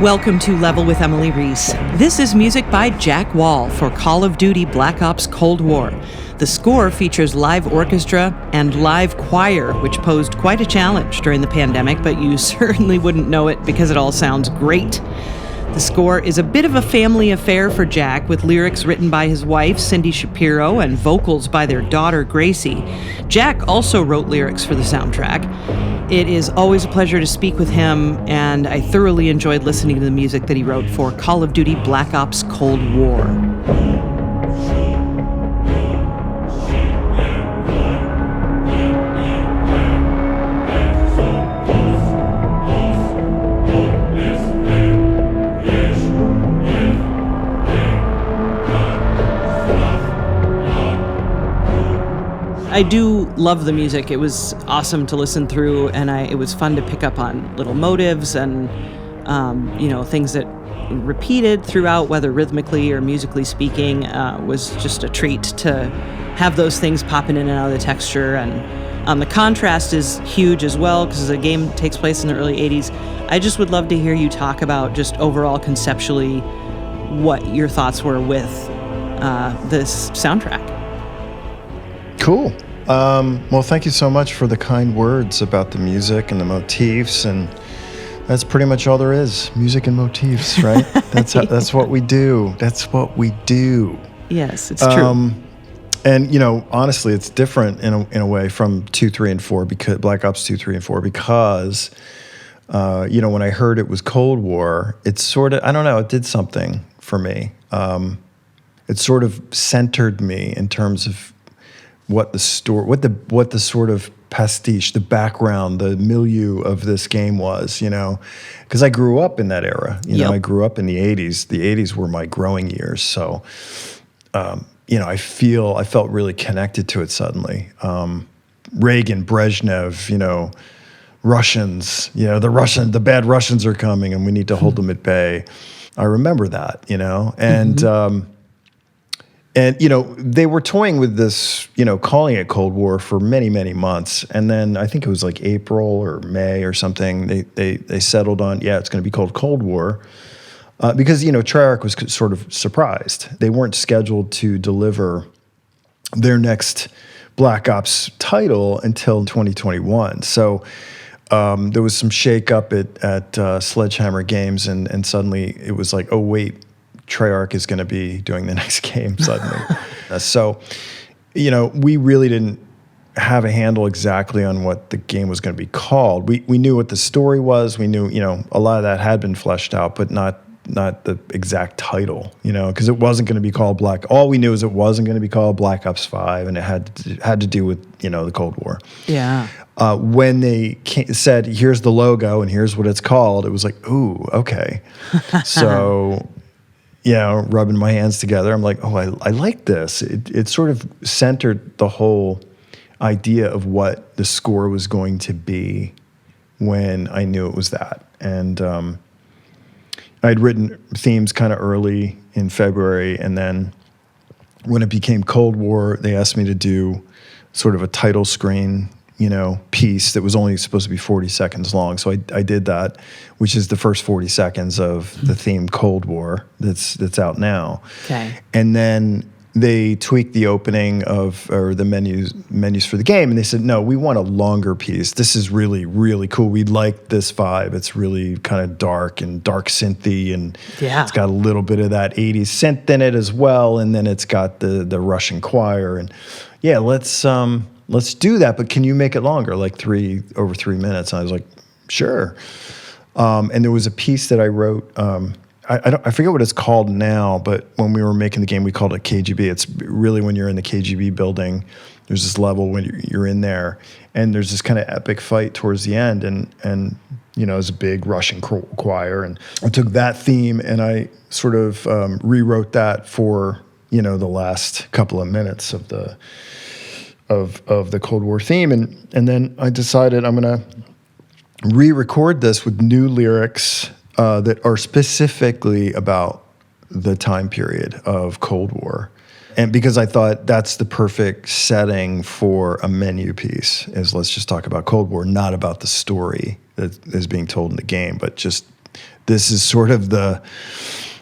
Welcome to Level with Emily Reese. This is music by Jack Wall for Call of Duty Black Ops Cold War. The score features live orchestra and live choir, which posed quite a challenge during the pandemic, but you certainly wouldn't know it because it all sounds great. The score is a bit of a family affair for Jack, with lyrics written by his wife, Cindy Shapiro, and vocals by their daughter, Gracie. Jack also wrote lyrics for the soundtrack. It is always a pleasure to speak with him, and I thoroughly enjoyed listening to the music that he wrote for Call of Duty Black Ops Cold War. I do love the music. It was awesome to listen through, and it was fun to pick up on little motives and, things that repeated throughout, whether rhythmically or musically speaking, was just a treat to have those things popping in and out of the texture. And the contrast is huge as well, because the game takes place in the early 80s. I just would love to hear you talk about just overall conceptually what your thoughts were with this soundtrack. Cool. Well, thank you so much for the kind words about the music and the motifs, and that's pretty much all there is. Music and motifs, right? That's what we do. That's what we do. Yes, it's true. And honestly, it's different in a way from 2, 3, and 4 because Black Ops 2, 3, and 4 because when I heard it was Cold War, it's sort of, I don't know, it did something for me. It sort of centered me in terms of what the story, what the sort of pastiche, the background, the milieu of this game was, because I grew up in that era. I grew up in the 80s. The 80s were my growing years, so I felt really connected to it suddenly. Reagan, Brezhnev, Russians, the bad Russians are coming, and we need to hold them at bay. I remember that, and. And, they were toying with this, calling it Cold War for many, many months. And then I think it was like April or May or something, they settled on, it's going to be called Cold War. Because, Treyarch was sort of surprised. They weren't scheduled to deliver their next Black Ops title until 2021. So there was some shakeup at Sledgehammer Games, and suddenly it was like, oh, wait. Treyarch is going to be doing the next game suddenly. So, we really didn't have a handle exactly on what the game was going to be called. We knew what the story was. We knew, a lot of that had been fleshed out, but not the exact title, because it wasn't going to be called all we knew is it wasn't going to be called Black Ops 5, and it had to do with, the Cold War. Yeah. When they said, here's the logo and here's what it's called, it was like, ooh, okay. So... rubbing my hands together, I'm like, oh, I like this. It sort of centered the whole idea of what the score was going to be when I knew it was that. And I'd written themes kind of early in February, and then when it became Cold War, they asked me to do sort of a title screen piece that was only supposed to be 40 seconds long. So I did that, which is the first 40 seconds of the theme Cold War that's out now. Okay. And then they tweaked the opening or the menus for the game, and they said, no, we want a longer piece. This is really, really cool. We like this vibe. It's really kind of dark synthy, and it's got a little bit of that 80s synth in it as well, and then it's got the Russian choir. And let's do that, but can you make it longer, like over 3 minutes? And I was like, sure. And there was a piece that I wrote. I forget what it's called now, but when we were making the game, we called it KGB. It's really when you're in the KGB building, there's this level when you're in there, and there's this kind of epic fight towards the end, and there's a big Russian choir, and I took that theme and I sort of rewrote that for the last couple of minutes of the Cold War theme, and then I decided I'm going to re-record this with new lyrics that are specifically about the time period of Cold War. And because I thought that's the perfect setting for a menu piece, is let's just talk about Cold War, not about the story that is being told in the game, but just this is sort of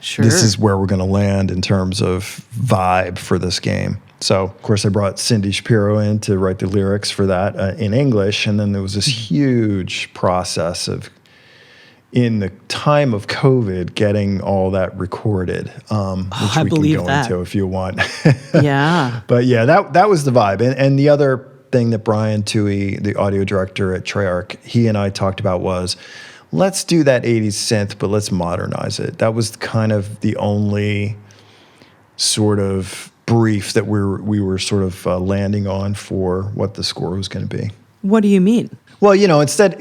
Sure. this is where we're going to land in terms of vibe for this game. So, of course, I brought Cindy Shapiro in to write the lyrics for that in English. And then there was this huge process of, in the time of COVID, getting all that recorded, which we can go into if you want. Yeah. But yeah, that was the vibe. And the other thing that Brian Toohey, the audio director at Treyarch, he and I talked about was, let's do that 80s synth, but let's modernize it. That was kind of the only sort of brief that we were sort of landing on for what the score was going to be. What do you mean? Well, instead,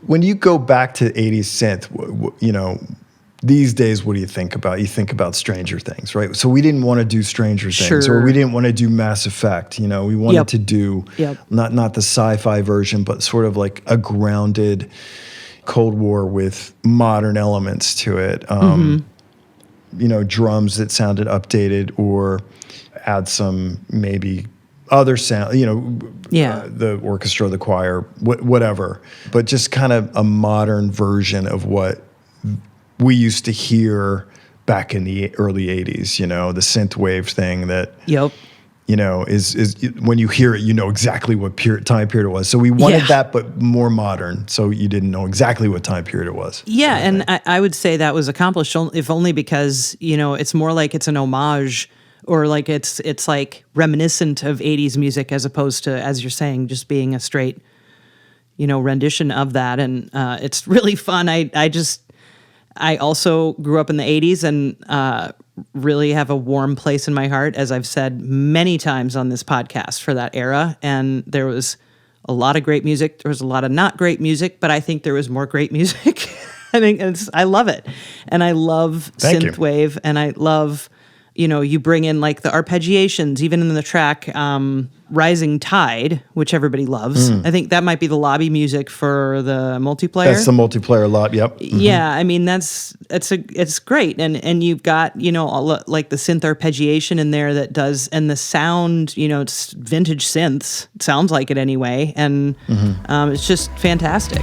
when you go back to 80s synth, these days, what do you think about? You think about Stranger Things, right? So we didn't want to do Stranger Things, or we didn't want to do Mass Effect. We wanted to do not the sci-fi version, but sort of like a grounded Cold War with modern elements to it. Drums that sounded updated, or add some maybe other sound, the orchestra, the choir, whatever. But just kind of a modern version of what we used to hear back in the early 80s, the synth wave thing that, is when you hear it, you know exactly what time period it was. So we wanted that, but more modern, so you didn't know exactly what time period it was. Yeah, and I would say that was accomplished, if only because, it's more like it's an homage, or like it's like reminiscent of 80s music, as opposed to, as you're saying, just being a straight, rendition of that. And it's really fun. I also grew up in the 80s and really have a warm place in my heart, as I've said many times on this podcast, for that era. And there was a lot of great music. There was a lot of not great music, but I think there was more great music. I love it. And I love synthwave, and I love, you bring in like the arpeggiations, even in the track Rising Tide, which everybody loves. I think that might be the lobby music for the multiplayer. That's the multiplayer lobby, yep. Mm-hmm. Yeah, it's great. And you've got, like the synth arpeggiation in there that does, and the sound, it's vintage synths. It sounds like it anyway. And it's just fantastic.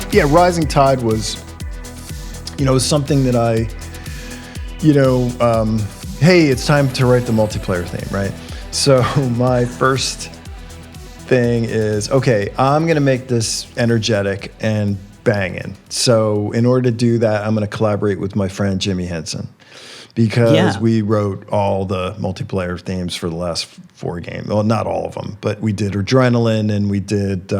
Yeah, Rising Tide was, was something that I, hey, it's time to write the multiplayer theme, right? So my first thing is, okay, I'm going to make this energetic and banging. So in order to do that, I'm going to collaborate with my friend Jimmy Henson, because we wrote all the multiplayer themes for the last 4 games. Well, not all of them, but we did Adrenaline and we did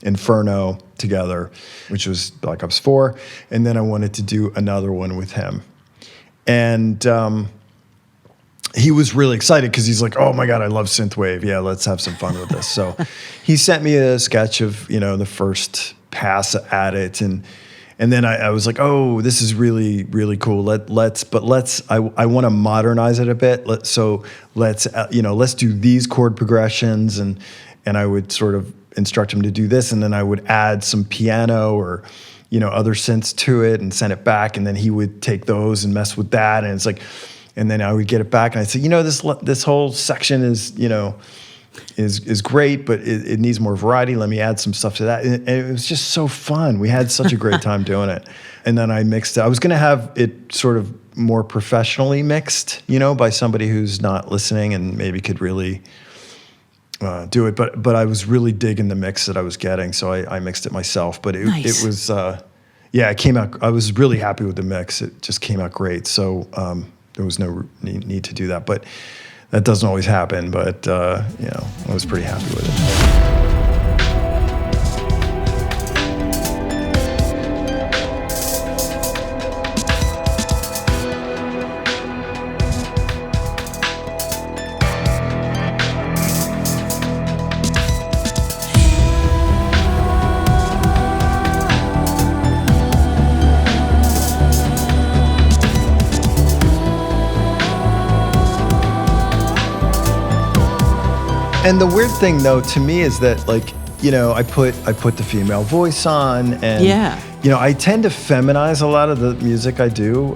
Inferno together, which was Black Ops 4. And then I wanted to do another one with him. And he was really excited because he's like, oh my God, I love synthwave. Yeah, let's have some fun with this. So he sent me a sketch of, the first pass at it. And then I was like, oh, this is really, really cool. I want to modernize it a bit. Let's do these chord progressions. And I would sort of instruct him to do this. And then I would add some piano or, other synths to it and send it back. And then he would take those and mess with that. And it's like, and then I would get it back. And I'd say, this whole section is great, but it needs more variety. Let me add some stuff to that. And it was just so fun. We had such a great time doing it. And then I mixed it. I was going to have it sort of more professionally mixed, by somebody who's not listening and maybe could really do it. But I was really digging the mix that I was getting, so I mixed it myself. But it was, it came out. I was really happy with the mix. It just came out great. So there was no need to do that. But that doesn't always happen, but I was pretty happy with it. And the weird thing, though, to me is that, like, you know, I put the female voice on, and you know, I tend to feminize a lot of the music I do,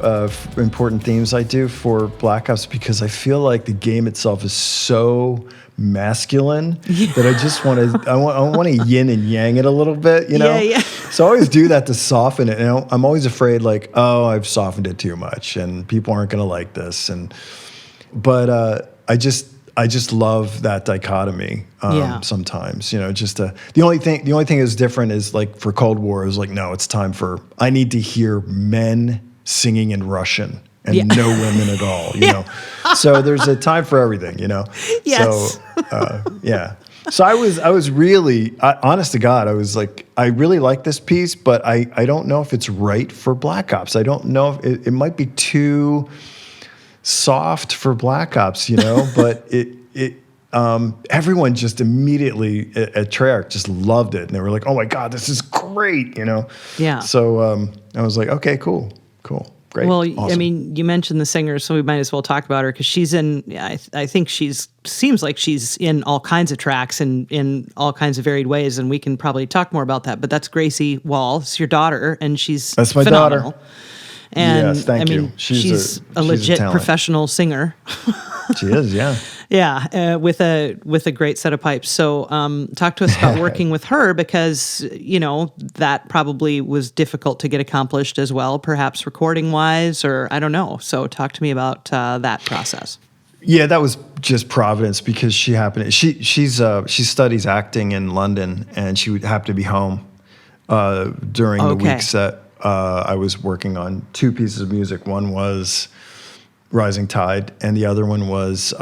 important themes I do for Black Ops, because I feel like the game itself is so masculine that I just want to, I want to yin and yang it a little bit, you know? So I always do that to soften it. And I'm always afraid, like, oh, I've softened it too much and people aren't going to like this. But I just love that dichotomy sometimes, you know, the only thing is different is, like, for Cold War is like, no, it's time for, I need to hear men singing in Russian and no women at all, you know? So there's a time for everything, you know? Yes. So, So I was really, honest to God, I was like, I really like this piece, but I don't know if it's right for Black Ops. I don't know if it might be too soft for Black Ops, you know, but everyone just immediately at Treyarch just loved it. And they were like, oh my God, this is great, you know? Yeah. So I was like, okay, cool. Great. Well, awesome. I mean, you mentioned the singer, so we might as well talk about her, because she's in, I think seems like she's in all kinds of tracks and in all kinds of varied ways, and we can probably talk more about that. But that's Gracie Wall. It's your daughter, and that's my phenomenal. Daughter. And yes, thank you. She's a legit professional singer. She is, yeah. Yeah, with a great set of pipes. So talk to us about working with her, because, you know, that probably was difficult to get accomplished as well, perhaps recording-wise, or I don't know. So talk to me about that process. Yeah, that was just providence, because she studies acting in London, and she would happen to be home during the weeks that I was working on two pieces of music. One was Rising Tide, and the other one was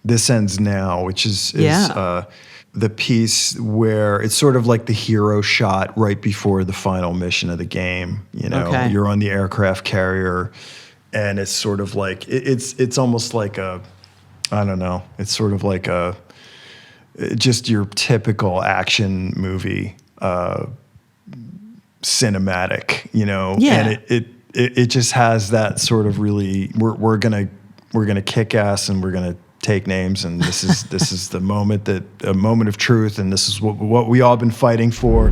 This Ends Now, which is the piece where it's sort of like the hero shot right before the final mission of the game. You know, you're on the aircraft carrier, and it's sort of like it's almost like I don't know. It's sort of like just your typical action movie. Cinematic, you know, and it just has that sort of really we're gonna kick ass and we're gonna take names, and this is the moment a moment of truth, and this is what we all been fighting for.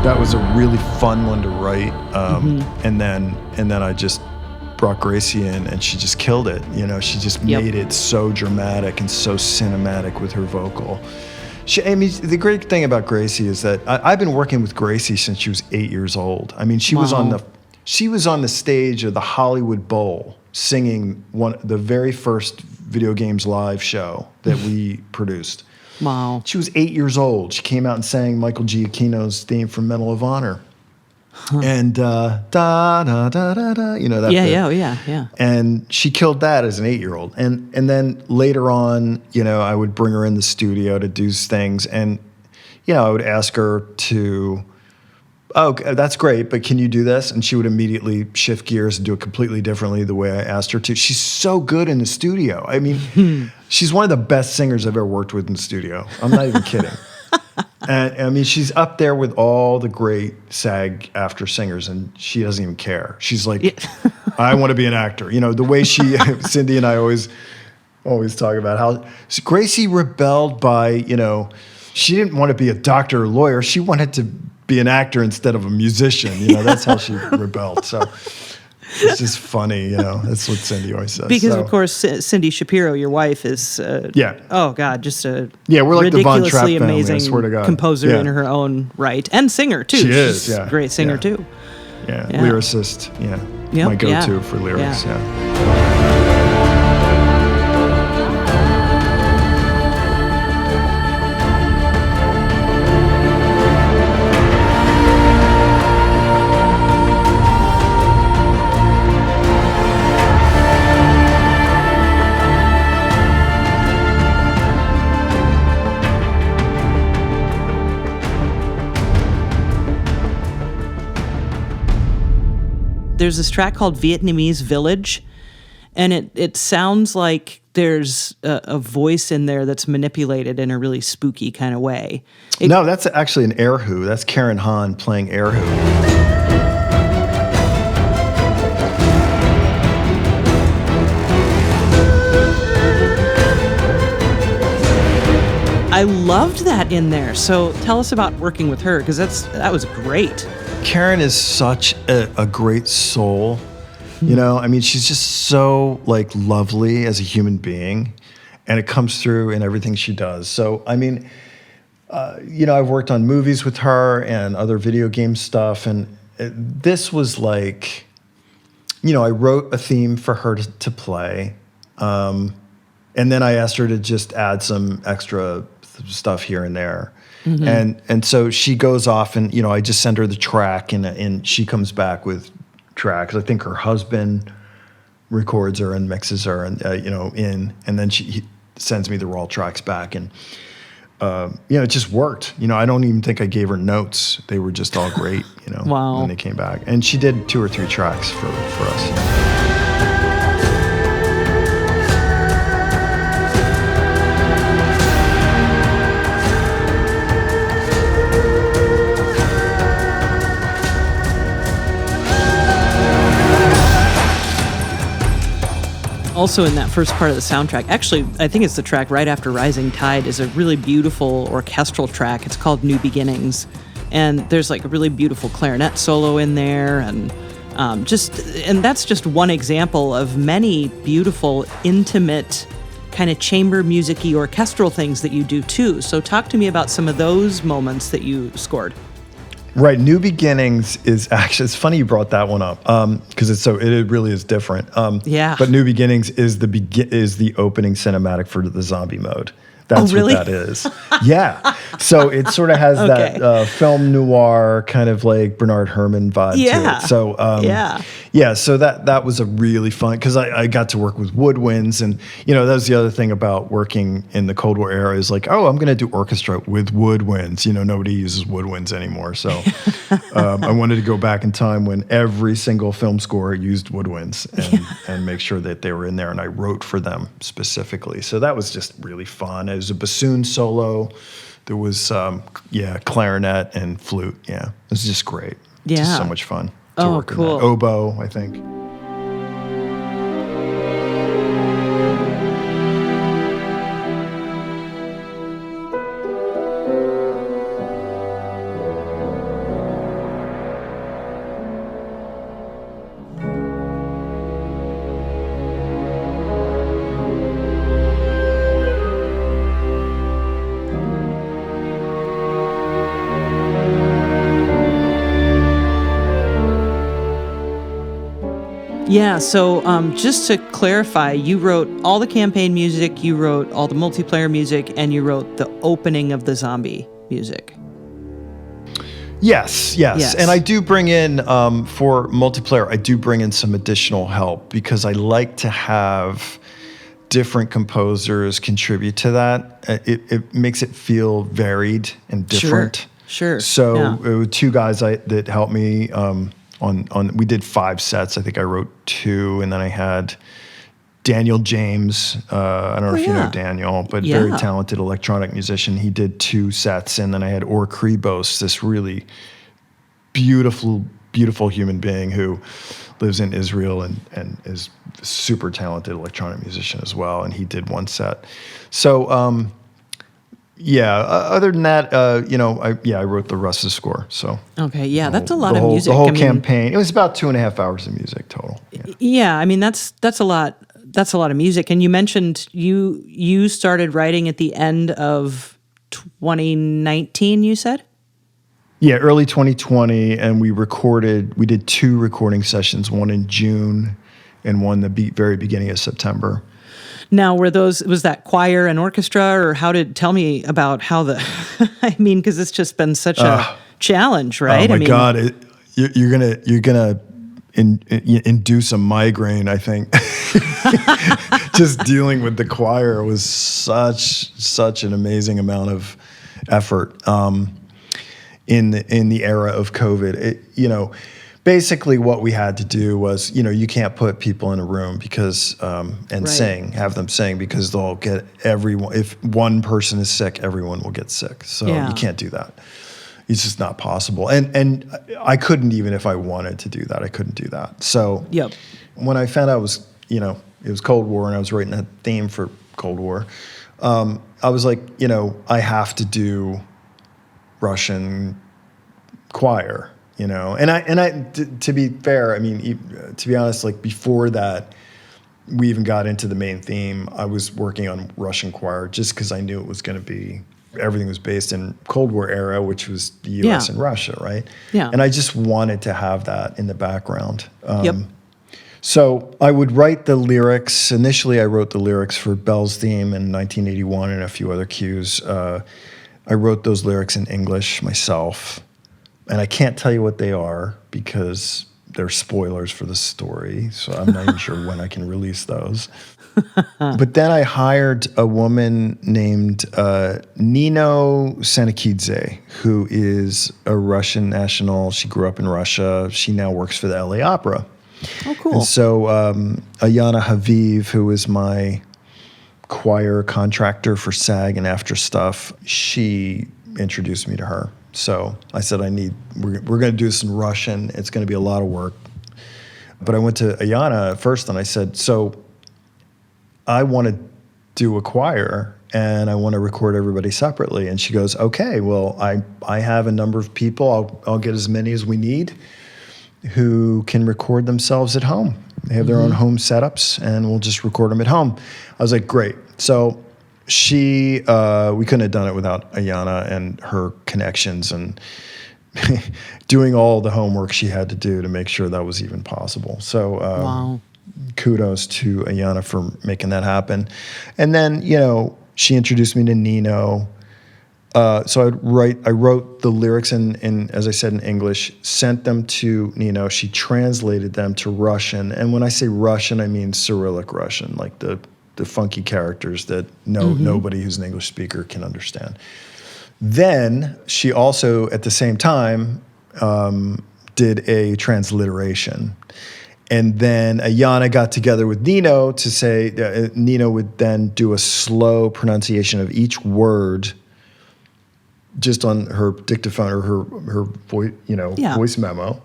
That was a really fun one to write, and then I just brought Gracie in, and she just killed it. You know, she just made it so dramatic and so cinematic with her vocal. The great thing about Gracie is that I've been working with Gracie since she was 8 years old. I mean, she was on the stage of the Hollywood Bowl singing the very first Video Games Live show that we produced. Wow. She was 8 years old. She came out and sang Michael Giacchino's theme from Medal of Honor. And da da da da da, you know that. Yeah. And she killed that as an 8-year-old. And then later on, you know, I would bring her in the studio to do things, and you know, I would ask her to, oh, that's great, but can you do this? And she would immediately shift gears and do it completely differently the way I asked her to. She's so good in the studio. I mean, she's one of the best singers I've ever worked with in the studio. I'm not even kidding. And I mean, she's up there with all the great SAG-AFTRA singers, and she doesn't even care. She's like, I want to be an actor. You know, the way Cindy and I always talk about how Gracie rebelled by, you know, she didn't want to be a doctor or lawyer. She wanted to be an actor instead of a musician. You know, that's how she rebelled. So it's just funny, you know. That's what Cindy always says. Because, of course, Cindy Shapiro, your wife, is oh God, just a we're like the Von Trapp ridiculously family, amazing I swear to God. composer in her own right, and singer too. She's a great singer too. Yeah, lyricist. Yeah, my go-to for lyrics. Yeah. there's this track called Vietnamese Village, and it sounds like there's a voice in there that's manipulated in a really spooky kind of way. No, that's actually an erhu. That's Keri Honea playing erhu. I loved that in there. So tell us about working with her, because that was great. Karen is such a great soul. You know, I mean, she's just so like lovely as a human being, and it comes through in everything she does. So, I mean, you know, I've worked on movies with her and other video game stuff, and this was like, you know, I wrote a theme for her to play, and then I asked her to just add some extra stuff here and there. Mm-hmm. And so she goes off, and, you know, I just send her the track, and she comes back with tracks. I think her husband records her and mixes her, and you know, and then he sends me the raw tracks back, and you know, it just worked. You know, I don't even think I gave her notes. They were just all great, you know. Wow. When they came back, and she did 2 or 3 tracks for us. Also in that first part of the soundtrack, actually, I think it's the track right after Rising Tide, is a really beautiful orchestral track. It's called New Beginnings. And there's like a really beautiful clarinet solo in there. And that's just one example of many beautiful, intimate, kind of chamber music-y orchestral things that you do too. So talk to me about some of those moments that you scored. Right, New Beginnings is actually, it's funny you brought that one up, because it really is different. Yeah. But New Beginnings is the opening cinematic for the zombie mode. That's really? what that is. Yeah. So it sort of has Okay. that film noir kind of like Bernard Herrmann vibe to it. So yeah. So that was a really fun, because I got to work with woodwinds, and you know, that was the other thing about working in the Cold War era, is like, oh, I'm going to do orchestra with woodwinds. You know, nobody uses woodwinds anymore. So I wanted to go back in time when every single film score used woodwinds, and make sure that they were in there, and I wrote for them specifically. So that was just really fun. It was a bassoon solo. There was clarinet and flute. Yeah, it was just great. Yeah, just so much fun. Oh, cool. Oboe, I think. Yeah, so just to clarify, you wrote all the campaign music, you wrote all the multiplayer music, and you wrote the opening of the zombie music. Yes. And I do bring in, for multiplayer, I do bring in some additional help, because I like to have different composers contribute to that. It makes it feel varied and different. Sure. So it was 2 guys that helped me we did 5 sets. I think I wrote 2, and then I had Daniel James. I don't know if you know Daniel, but very talented electronic musician. He did 2 sets, and then I had Or Kribos, this really beautiful human being who lives in Israel and is a super talented electronic musician as well, and he did 1 set. So other than that, I wrote the rest of the score. So okay, that's a lot of music. The whole campaign. It was about 2.5 hours of music total. Yeah, I mean that's a lot. That's a lot of music. And you mentioned you started writing at the end of 2019. You said. Yeah, early 2020, and we did 2 recording sessions, one in June and one the very beginning of September. Now, was that choir and orchestra, or tell me about how I mean, because it's just been such a challenge, right? Oh my God, you're gonna induce a migraine, I think. Just dealing with the choir was such an amazing amount of effort in the era of COVID. basically what we had to do was, you can't put people in a room because have them sing because they'll get everyone. If one person is sick, everyone will get sick. So you can't do that. It's just not possible. And I couldn't, even if I wanted to do that, I couldn't do that. So when I found out it was Cold War and I was writing a theme for Cold War, I was like, I have to do Russian choir. To be fair, to be honest, like before that, we even got into the main theme, I was working on Russian choir just because I knew it was going to be, everything was based in Cold War era, which was the U.S. and Russia, right? Yeah. And I just wanted to have that in the background. So I would write the lyrics. Initially, I wrote the lyrics for Belle's theme in 1981 and a few other cues. I wrote those lyrics in English myself. And I can't tell you what they are because they're spoilers for the story. So I'm not even sure when I can release those. But then I hired a woman named Nino Sanakidze, who is a Russian national. She grew up in Russia. She now works for the LA Opera. Oh, cool. And so Ayana Haviv, who is my choir contractor for SAG and after stuff, she introduced me to her. So I said, we're going to do this in Russian. It's going to be a lot of work. But I went to Ayana first and I said, so I want to do a choir and I want to record everybody separately. And she goes, okay, well, I have a number of people. I'll get as many as we need who can record themselves at home. They have their own home setups and we'll just record them at home. I was like, great. So we couldn't have done it without Ayana and her connections and doing all the homework she had to do to make sure that was even possible. So kudos to Ayana for making that happen. And then, she introduced me to Nino. So I wrote the lyrics in, as I said, in English, sent them to Nino. She translated them to Russian. And when I say Russian, I mean Cyrillic Russian, like the funky characters that nobody who's an English speaker can understand. Then she also, at the same time, did a transliteration. And then Ayana got together with Nino to say, Nino would then do a slow pronunciation of each word just on her dictaphone or her voice, voice memo.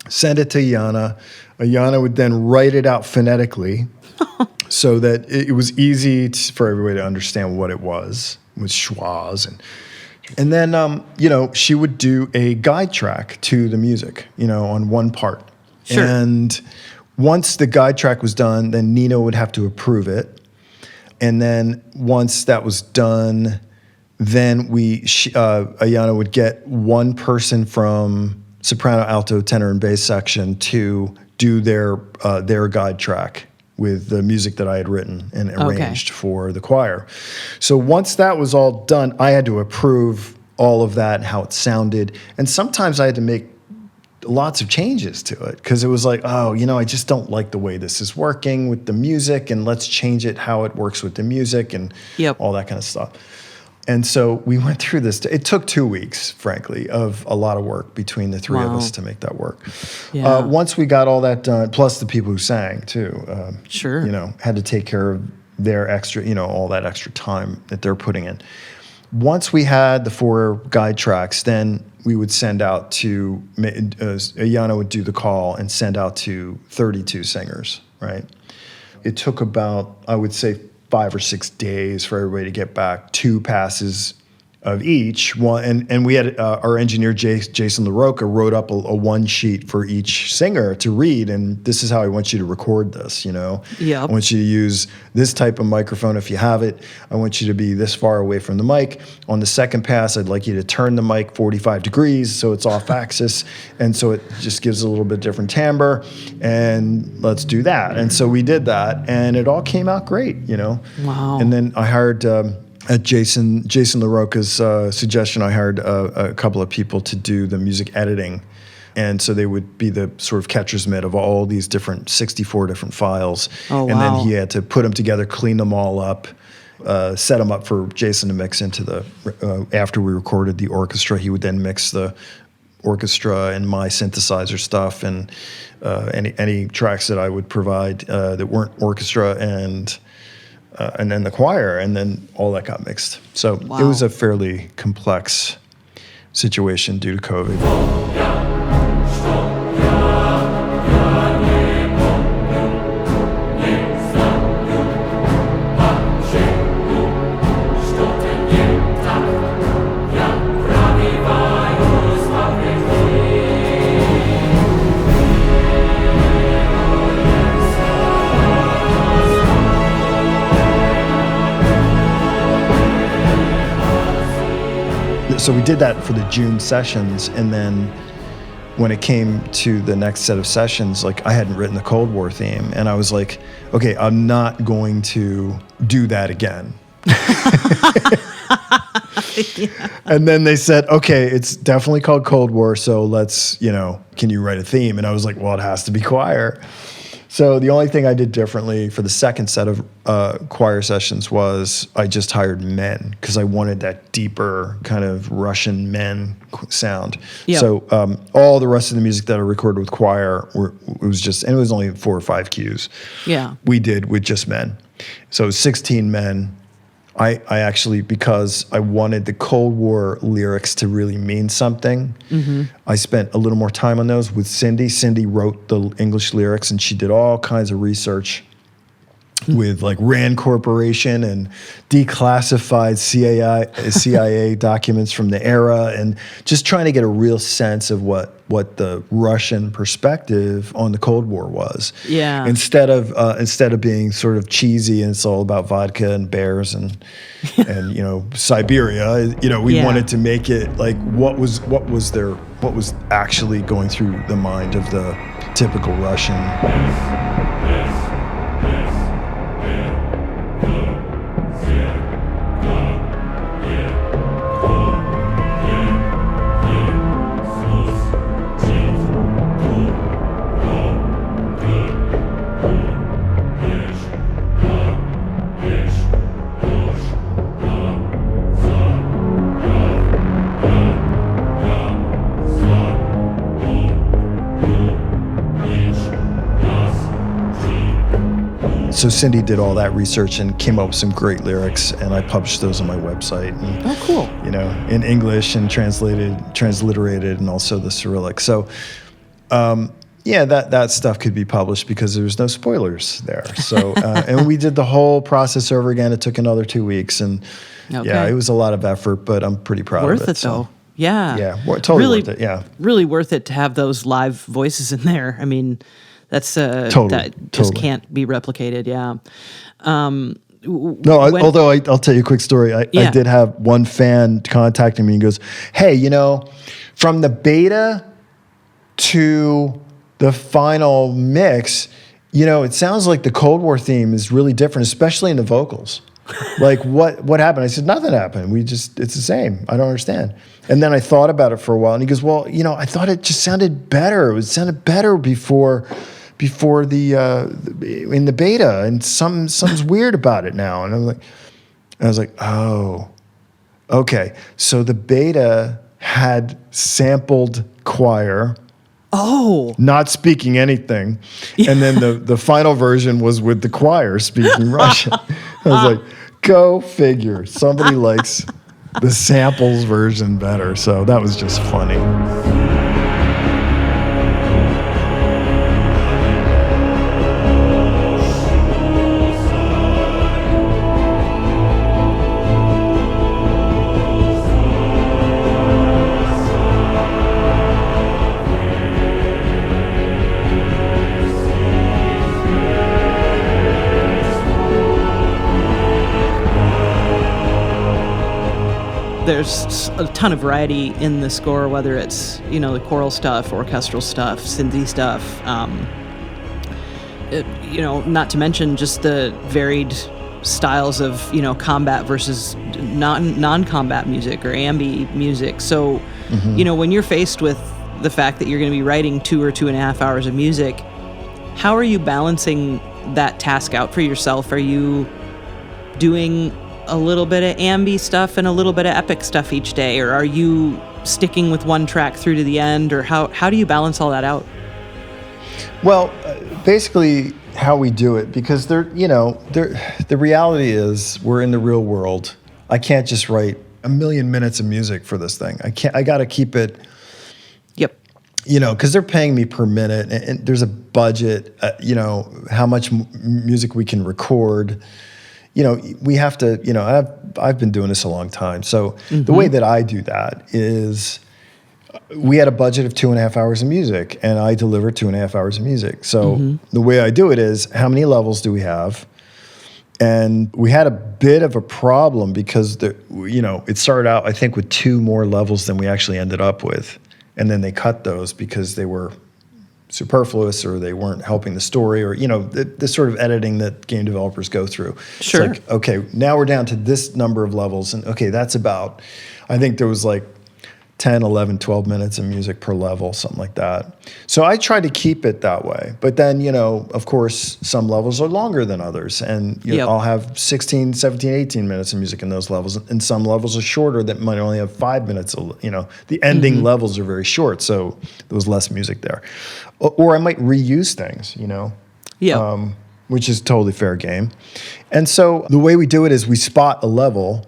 Send it to Ayana. Ayana would then write it out phonetically so that it was easy for everybody to understand what it was with schwas. And then, she would do a guide track to the music, on one part. Sure. And once the guide track was done, then Nino would have to approve it. And then once that was done, then Ayana would get one person from soprano, alto, tenor, and bass section to do their guide track with the music that I had written and arranged for the choir. So once that was all done, I had to approve all of that and how it sounded. And sometimes I had to make lots of changes to it because it was like, I just don't like the way this is working with the music, and let's change it how it works with the music and all that kind of stuff. And so we went through this. It took 2 weeks, frankly, of a lot of work between the three of us to make that work. Yeah. Once we got all that done, plus the people who sang too, had to take care of their extra, all that extra time that they're putting in. Once we had the 4 guide tracks, then we would send out to, Ayana would do the call and send out to 32 singers, right? It took about, I would say, 5 or 6 days for everybody to get back 2 passes of each one, and we had our engineer Jason LaRocca wrote up a one sheet for each singer to read, and this is how I want you to record this. I want you to use this type of microphone if you have it. I want you to be this far away from the mic. On the second pass, I'd like you to turn the mic 45 degrees so it's off axis, and so it just gives a little bit different timbre. And let's do that. And so we did that, and it all came out great. Wow. And then I hired. At Jason LaRocca's suggestion, I hired a couple of people to do the music editing. And so they would be the sort of catcher's mitt of all these 64 different files. Oh, wow. And then he had to put them together, clean them all up, set them up for Jason to mix into after we recorded the orchestra, he would then mix the orchestra and my synthesizer stuff and any tracks that I would provide that weren't orchestra and then the choir, and then all that got mixed. So it was a fairly complex situation due to COVID. So we did that for the June sessions, and then when it came to the next set of sessions, like I hadn't written the Cold War theme, and I was like, okay, I'm not going to do that again. Yeah. And then they said, okay, it's definitely called Cold War, so let's, can you write a theme? And I was like, well, it has to be choir. So the only thing I did differently for the second set of choir sessions was I just hired men because I wanted that deeper kind of Russian men sound. Yep. So all the rest of the music that I recorded with choir it was only 4 or 5 cues. Yeah, we did with just men. So 16 men. I actually, because I wanted the Cold War lyrics to really mean something, I spent a little more time on those with Cindy. Cindy wrote the English lyrics, and she did all kinds of research with like Rand Corporation and declassified CIA documents from the era, and just trying to get a real sense of what the Russian perspective on the Cold War was. Yeah. Instead of being sort of cheesy and it's all about vodka and bears and Siberia, we wanted to make it like what was actually going through the mind of the typical Russian. So Cindy did all that research and came up with some great lyrics, and I published those on my website. And, oh, cool. In English and transliterated, and also the Cyrillic. So, that stuff could be published because there was no spoilers there. So, and we did the whole process over again. It took another 2 weeks, and it was a lot of effort, but I'm pretty proud of it. Worth it, though. Yeah. Yeah, totally really, worth it, yeah. Really worth it to have those live voices in there. I mean, that's that just can't be replicated. Yeah. Although I'll tell you a quick story. I did have one fan contacting me and goes, "Hey, from the beta to the final mix, it sounds like the Cold War theme is really different, especially in the vocals. Like what happened?" I said, "Nothing happened. It's the same. I don't understand." And then I thought about it for a while, and he goes, "Well, I thought it just sounded better. It sounded better before the in the beta, and something's weird about it now." And I was like, "Oh, okay." So the beta had sampled choir, not speaking anything, and then the final version was with the choir speaking Russian. I was like, "Go figure." Somebody likes the samples version better, so that was just funny. There's a ton of variety in the score, whether it's, the choral stuff, orchestral stuff, synthy stuff, not to mention just the varied styles of, combat versus non-combat music or ambi music. So, when you're faced with the fact that you're going to be writing 2 or 2.5 hours of music, how are you balancing that task out for yourself? Are you doing a little bit of ambi stuff and a little bit of epic stuff each day, or are you sticking with one track through to the end, or how do you balance all that out? Well, basically how we do it, because the reality is we're in the real world. I can't just write 1 million minutes of music for this thing. I got to keep it. Yep. Because they're paying me per minute, and there's a budget. How much music we can record. We have to. I've been doing this a long time, so the way that I do that is, we had a budget of 2.5 hours of music, and I delivered 2.5 hours of music. So the way I do it is, how many levels do we have? And we had a bit of a problem because it started out, I think, with 2 more levels than we actually ended up with. And then they cut those because they were superfluous, or they weren't helping the story, or, the sort of editing that game developers go through. Sure. It's like, okay, now we're down to this number of levels. And okay, that's about, I think there was like 10, 11, 12 minutes of music per level, something like that. So I try to keep it that way. But then, of course, some levels are longer than others. And I'll have 16, 17, 18 minutes of music in those levels. And some levels are shorter that might only have 5 minutes. The ending levels are very short, so there was less music there. Or I might reuse things, which is totally fair game. And so the way we do it is we spot a level,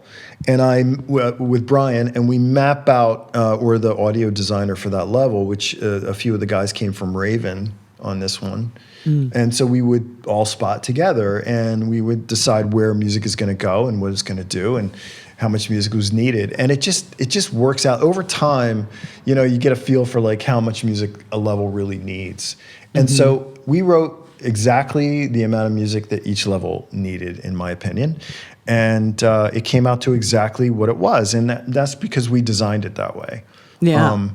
and I'm with Brian, and we map out, or the audio designer for that level, which a few of the guys came from Raven on this one. And so we would all spot together, and we would decide where music is going to go and what it's going to do and how much music was needed. And it just works out. Over time, you get a feel for like how much music a level really needs. And so we wrote exactly the amount of music that each level needed, in my opinion. And it came out to exactly what it was. And that's because we designed it that way. Yeah.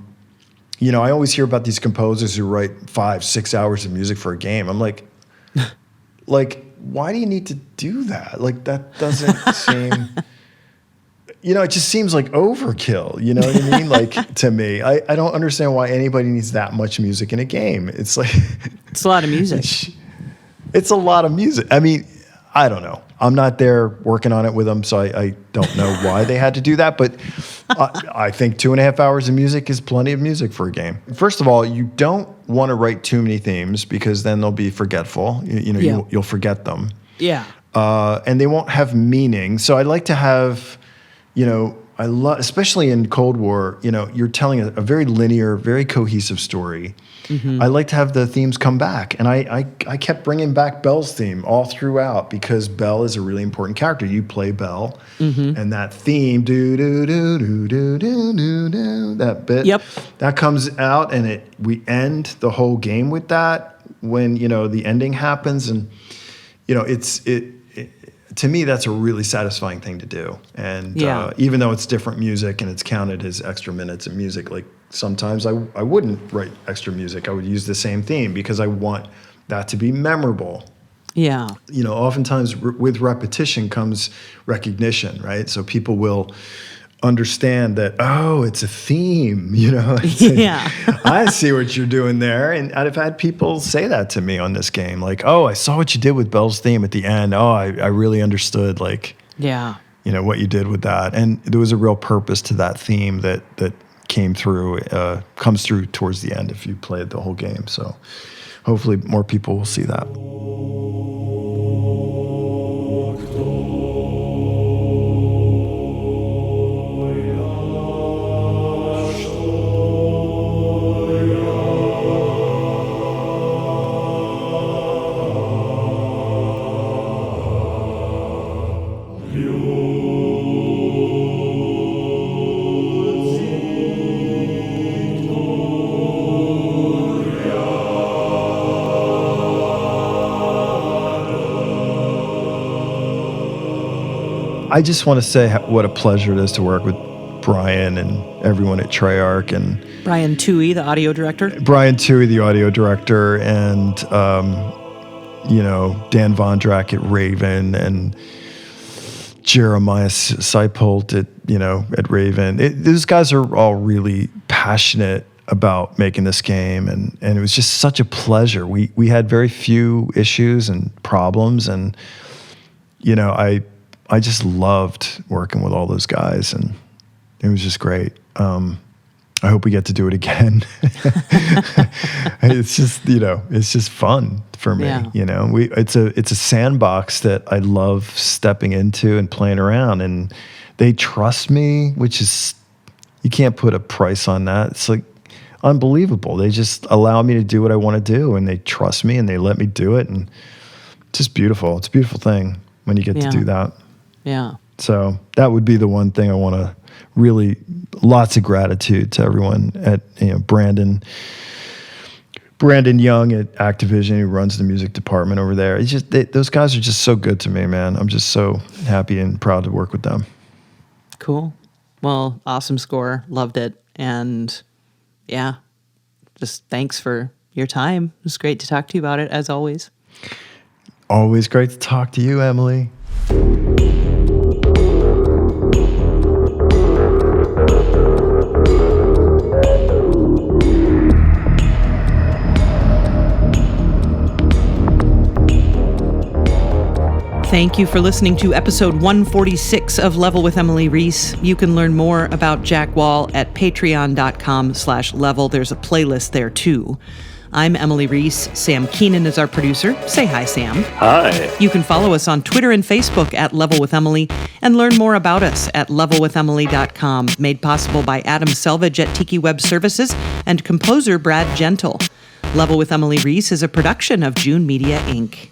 I always hear about these composers who write 5-6 hours of music for a game. I'm like, why do you need to do that? Like, that doesn't seem... it just seems like overkill, you know what I mean? Like, to me, I don't understand why anybody needs that much music in a game. It's like... It's a lot of music. It's a lot of music. I mean, I don't know. I'm not there working on it with them, so I don't know why they had to do that. But I think 2.5 hours of music is plenty of music for a game. First of all, you don't want to write too many themes, because then they'll be forgetful. You'll forget them. Yeah. And they won't have meaning. So I like to have... I love, especially in Cold War, you're telling a very linear, very cohesive story. I like to have the themes come back. And I kept bringing back Belle's theme all throughout, because Belle is a really important character. You play Belle, and that theme, do-do-do-do-do-do-do, that bit, that comes out, and we end the whole game with that when, the ending happens. And, to me, that's a really satisfying thing to do. And even though it's different music and it's counted as extra minutes of music, like sometimes I wouldn't write extra music. I would use the same theme because I want that to be memorable. Yeah. Oftentimes with repetition comes recognition, right? So people will understand that, oh, it's a theme, Yeah. I see what you're doing there. And I've had people say that to me on this game, like, oh, I saw what you did with Belle's theme at the end. Oh, I really understood, like, what you did with that. And there was a real purpose to that theme that comes through towards the end if you played the whole game. So hopefully more people will see that. I just want to say what a pleasure it is to work with Brian and everyone at Treyarch, and Brian Toohey, the audio director. Brian Toohey, the audio director, and Dan Vondrak at Raven, and Jeremiah Seipolt at Raven. Those guys are all really passionate about making this game, and it was just such a pleasure. We had very few issues and problems, and I just loved working with all those guys, and it was just great. I hope we get to do it again. It's just, it's just fun for me. Yeah. It's a sandbox that I love stepping into and playing around, and they trust me, which is, you can't put a price on that. It's like unbelievable. They just allow me to do what I want to do, and they trust me and they let me do it, and it's just beautiful. It's a beautiful thing when you get to do that. Yeah. So that would be the one thing I want to really, lots of gratitude to everyone at Brandon Young at Activision, who runs the music department over there. It's just those guys are just so good to me, man. I'm just so happy and proud to work with them. Cool. Well, awesome score. Loved it. And yeah, just thanks for your time. It was great to talk to you about it, as always. Always great to talk to you, Emily. Thank you for listening to episode 146 of Level with Emily Reese. You can learn more about Jack Wall at patreon.com/level. There's a playlist there too. I'm Emily Reese. Sam Keenan is our producer. Say hi, Sam. Hi. You can follow us on Twitter and Facebook at Level with Emily and learn more about us at levelwithemily.com, made possible by Adam Selvage at Tiki Web Services and composer Brad Gentle. Level with Emily Reese is a production of June Media, Inc.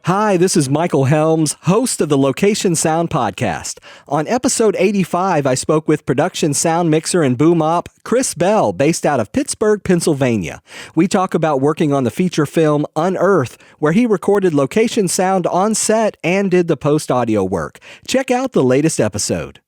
Hi, this is Michael Helms, host of the Location Sound Podcast. On episode 85, I spoke with production sound mixer and boom op Chris Bell, based out of Pittsburgh, Pennsylvania. We talk about working on the feature film Unearth, where he recorded location sound on set and did the post-audio work. Check out the latest episode.